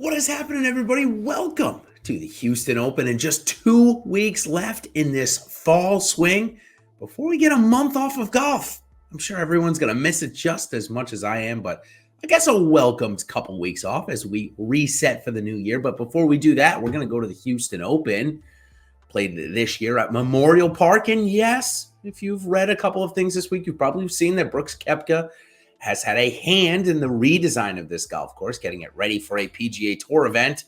What is happening, everybody? Welcome to the Houston Open and just 2 weeks left in this fall swing before we get a month off of golf. I'm sure everyone's going to miss it just as much as I am, but I guess a welcomed couple weeks off as we reset for the new year. But before we do that, we're going to go to the Houston Open, played this year at Memorial Park. And yes, if you've read a couple of things this week, you've probably seen that Brooks Koepka has had a hand in the redesign of this golf course, getting it ready for a PGA Tour event.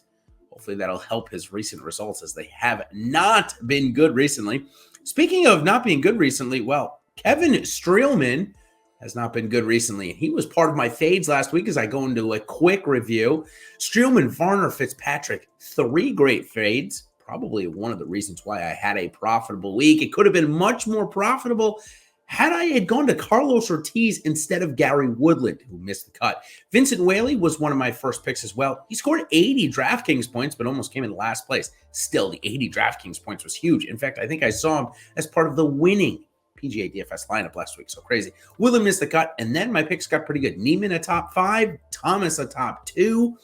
Hopefully that'll help his recent results, as they have not been good recently. Speaking of not being good recently, well, Kevin Streelman has not been good recently. He was part of my fades last week as I go into a quick review. Streelman, Varner, Fitzpatrick, 3 great fades. Probably one of the reasons why I had a profitable week. It could have been much more profitable had I had gone to Carlos Ortiz instead of Gary Woodland, who missed the cut. Vincent Whaley was one of my first picks as well. He scored 80 DraftKings points, but almost came in last place. Still, the 80 DraftKings points was huge. In fact, I think I saw him as part of the winning PGA DFS lineup last week. So crazy. Woodland missed the cut, and then my picks got pretty good. Niemann a top 5, Thomas a top 2,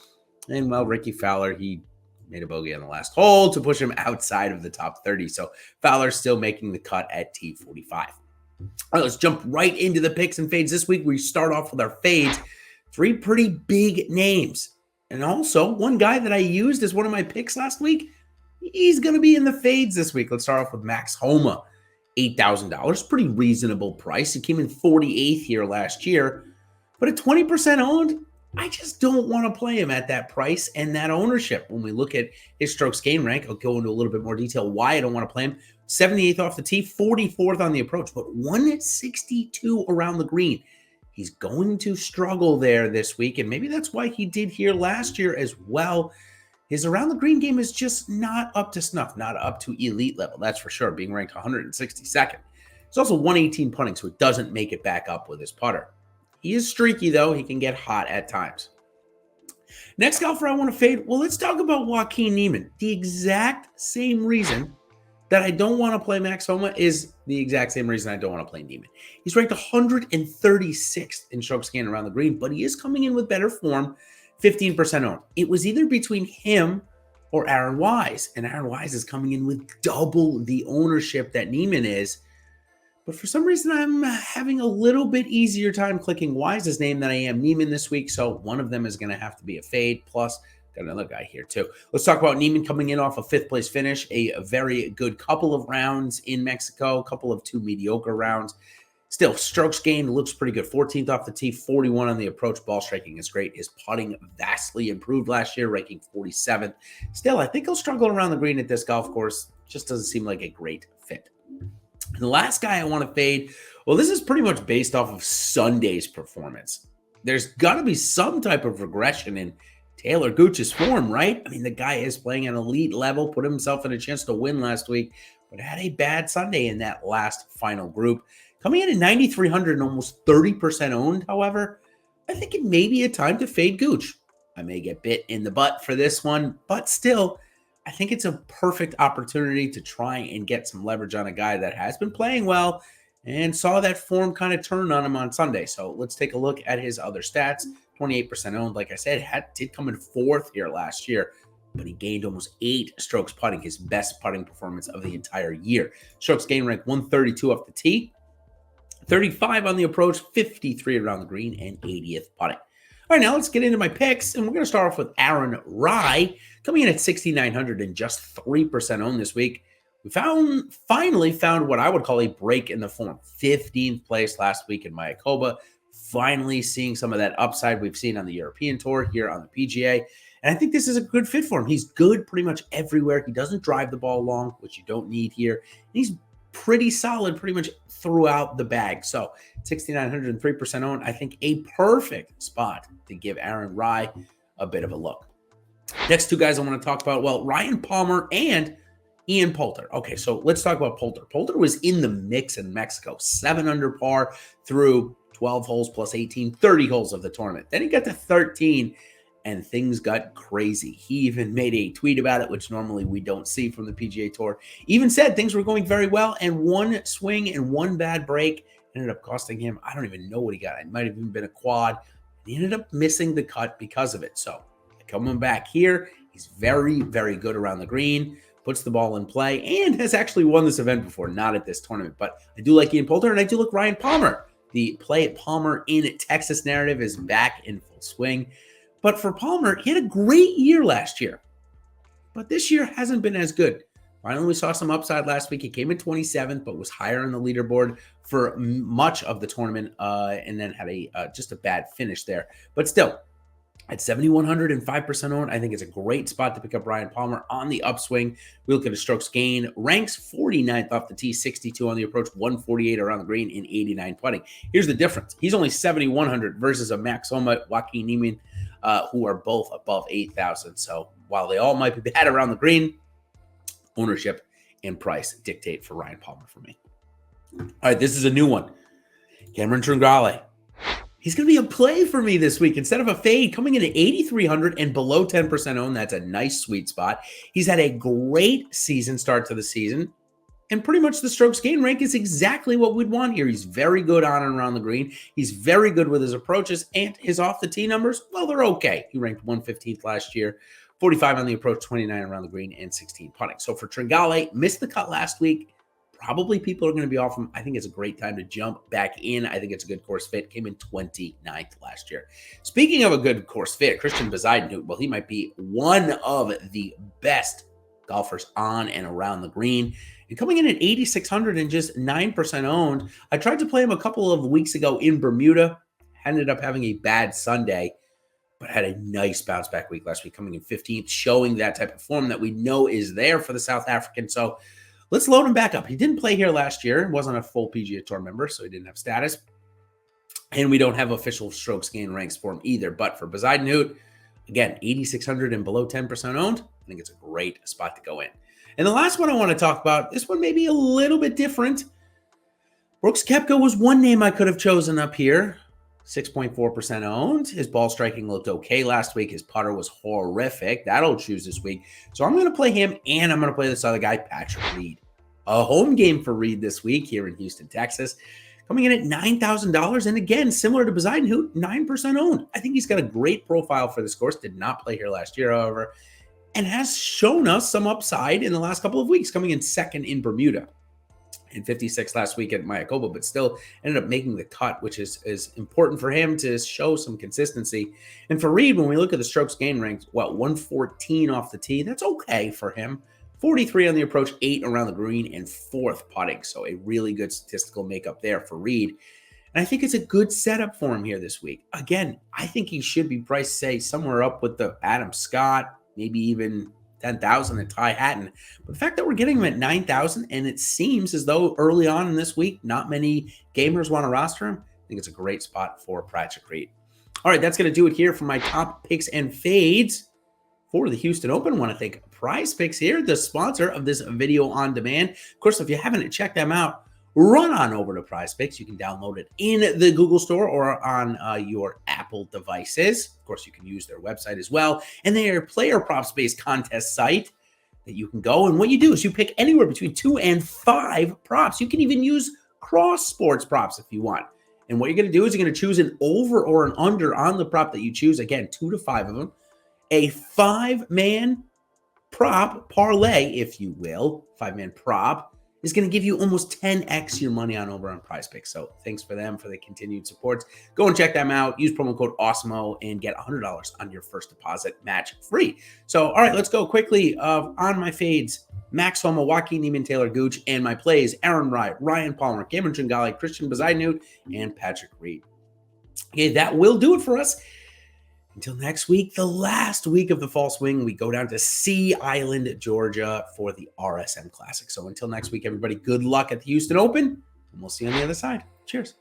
and well, Ricky Fowler, he made a bogey on the last hole to push him outside of the top 30. So Fowler still making the cut at T45. All right, let's jump right into the picks and fades this week. We start off with our fades. 3 pretty big names. And also, one guy that I used as one of my picks last week, he's going to be in the fades this week. Let's start off with Max Homa. $8,000, pretty reasonable price. He came in 48th here last year. But at 20% owned, I just don't want to play him at that price and that ownership. When we look at his strokes gain rank, I'll go into a little bit more detail why I don't want to play him. 78th off the tee, 44th on the approach, but 162 around the green. He's going to struggle there this week, and maybe that's why he did here last year as well. His around the green game is just not up to snuff, not up to elite level, that's for sure, being ranked 162nd. He's also 118 putting, so it doesn't make it back up with his putter. He is streaky, though. He can get hot at times. Next golfer I want to fade, well, let's talk about Joaquin Niemann. The exact same reason that I don't want to play Max Homa is the exact same reason I don't want to play Niemann. He's ranked 136th in strokes gained around the green, but he is coming in with better form, 15% owned. It was either between him or Aaron Wise, and Aaron Wise is coming in with double the ownership that Niemann is. But for some reason, I'm having a little bit easier time clicking Wise's name than I am Niemann this week, so one of them is going to have to be a fade. Plus, got another guy here too. Let's talk about Niemann coming in off a 5th place finish, a very good couple of rounds in Mexico, a couple of 2 mediocre rounds. Still, strokes gained looks pretty good. 14th off the tee, 41 on the approach. Ball striking is great. His putting vastly improved last year, ranking 47th. Still, I think he'll struggle around the green at this golf course. Just doesn't seem like a great fit. And the last guy I want to fade, well, this is pretty much based off of Sunday's performance. There's got to be some type of regression in Talor Gooch's form, right? I mean, the guy is playing at an elite level, put himself in a chance to win last week, but had a bad Sunday in that last final group. Coming in at 9,300 and almost 30% owned, however, I think it may be a time to fade Gooch. I may get bit in the butt for this one, but still, I think it's a perfect opportunity to try and get some leverage on a guy that has been playing well and saw that form kind of turn on him on Sunday. So let's take a look at his other stats. 28% owned, like I said, did come in 4th here last year, but he gained almost 8 strokes putting, his best putting performance of the entire year. Strokes gain rank 132 off the tee, 35 on the approach, 53 around the green, and 80th putting. All right, now let's get into my picks, and we're going to start off with Aaron Rai, coming in at 6,900 and just 3% owned this week. We finally found what I would call a break in the form. 15th place last week in Mayakoba. Finally seeing some of that upside we've seen on the European Tour here on the PGA. And I think this is a good fit for him. He's good pretty much everywhere. He doesn't drive the ball long, which you don't need here. And he's pretty solid pretty much throughout the bag. So 6,900 and 3% owned, I think a perfect spot to give Aaron Rai a bit of a look. Next 2 guys I want to talk about, well, Ryan Palmer and Ian Poulter. Okay, so let's talk about Poulter. Poulter was in the mix in Mexico, 7 under par through 12 holes plus 18, 30 holes of the tournament. Then he got to 13 and things got crazy. He even made a tweet about it, which normally we don't see from the PGA Tour. Even said things were going very well, and one swing and one bad break ended up costing him, I don't even know what he got. It might have even been a quad. He ended up missing the cut because of it. So coming back here. He's very, very good around the green, puts the ball in play, and has actually won this event before, not at this tournament. But I do like Ian Poulter, and I do like Ryan Palmer. The play at Palmer in Texas narrative is back in full swing. But for Palmer, he had a great year last year. But this year hasn't been as good. Finally, we saw some upside last week. He came in 27th, but was higher on the leaderboard for much of the tournament, and then had just a bad finish there. But still, at 7,100 and 5% owned, I think it's a great spot to pick up Ryan Palmer on the upswing. We look at his strokes gain, ranks 49th off the tee, 62 on the approach, 148 around the green, and 89 putting. Here's the difference. He's only 7,100 versus a Max Homa, Joaquin Niemann, who are both above 8,000. So while they all might be bad around the green, ownership and price dictate for Ryan Palmer for me. All right, this is a new one. Cameron Tringale. He's going to be a play for me this week instead of a fade, coming in at 8,300 and below 10% owned. That's a nice sweet spot. He's had a great season start to the season, and pretty much the strokes gain rank is exactly what we'd want here. He's very good on and around the green. He's very good with his approaches, and his off the tee numbers, well, they're okay. He ranked 115th last year. 45 on the approach, 29 around the green, and 16 putting. So for Tringale, missed the cut last week. Probably people are going to be off him. I think it's a great time to jump back in. I think it's a good course fit. Came in 29th last year. Speaking of a good course fit, Christiaan Bezuidenhout, well, he might be one of the best golfers on and around the green. And coming in at 8,600 and just 9% owned. I tried to play him a couple of weeks ago in Bermuda. Ended up having a bad Sunday, but had a nice bounce back week last week, coming in 15th, showing that type of form that we know is there for the South African. So let's load him back up. He didn't play here last year. Wasn't a full PGA Tour member, so he didn't have status. And we don't have official strokes gain ranks for him either. But for Bezuidenhout, again, 8,600 and below 10% owned. I think it's a great spot to go in. And the last one I want to talk about, this one may be a little bit different. Brooks Koepka was one name I could have chosen up here. 6.4% owned. His ball striking looked okay last week. His putter was horrific. That'll choose this week. So I'm going to play him, and I'm going to play this other guy, Patrick Reed. A home game for Reed this week here in Houston, Texas. Coming in at $9,000. And again, similar to Bezuidenhout, 9% owned. I think he's got a great profile for this course. Did not play here last year, however, and has shown us some upside in the last couple of weeks, coming in second in Bermuda. In 56 last week at Mayakoba, but still ended up making the cut, which is important for him to show some consistency. And for Reed, when we look at the strokes gain ranks, 114 off the tee, that's okay for him. 43 on the approach, 8 around the green, and 4th putting. So a really good statistical makeup there for Reed. And I think it's a good setup for him here this week. Again, I think he should be priced, say, somewhere up with the Adam Scott, maybe even 10,000 at Ty Hatton. But the fact that we're getting him at 9,000, and it seems as though early on in this week, not many gamers want to roster him, I think it's a great spot for Patrick Reed. All right, that's going to do it here for my top picks and fades for the Houston Open. I want to thank Prize Picks here, the sponsor of this video on demand. Of course, if you haven't checked them out, run on over to Prize Picks. You can download it in the Google Store or on your Apple devices. Of course, you can use their website as well. And they are a player props-based contest site that you can go. And what you do is you pick anywhere between 2 and 5 props. You can even use cross-sports props if you want. And what you're going to do is you're going to choose an over or an under on the prop that you choose. Again, 2 to 5 of them. A 5-man prop parlay, if you will, 5-man prop, is going to give you almost 10x your money on over on Prize Picks. So thanks for them for the continued support. Go and check them out. Use promo code Awesemo and get $100 on your first deposit, match free. So, all right, let's go quickly on my fades. Max Homa, Joaquin Niemann, Talor Gooch, and my plays, Aaron Wright, Ryan Palmer, Cameron Tringale, Christiaan Bezuidenhout, and Patrick Reed. Okay, that will do it for us. Until next week, the last week of the fall swing, we go down to Sea Island, Georgia for the RSM Classic. So until next week, everybody, good luck at the Houston Open, and we'll see you on the other side. Cheers.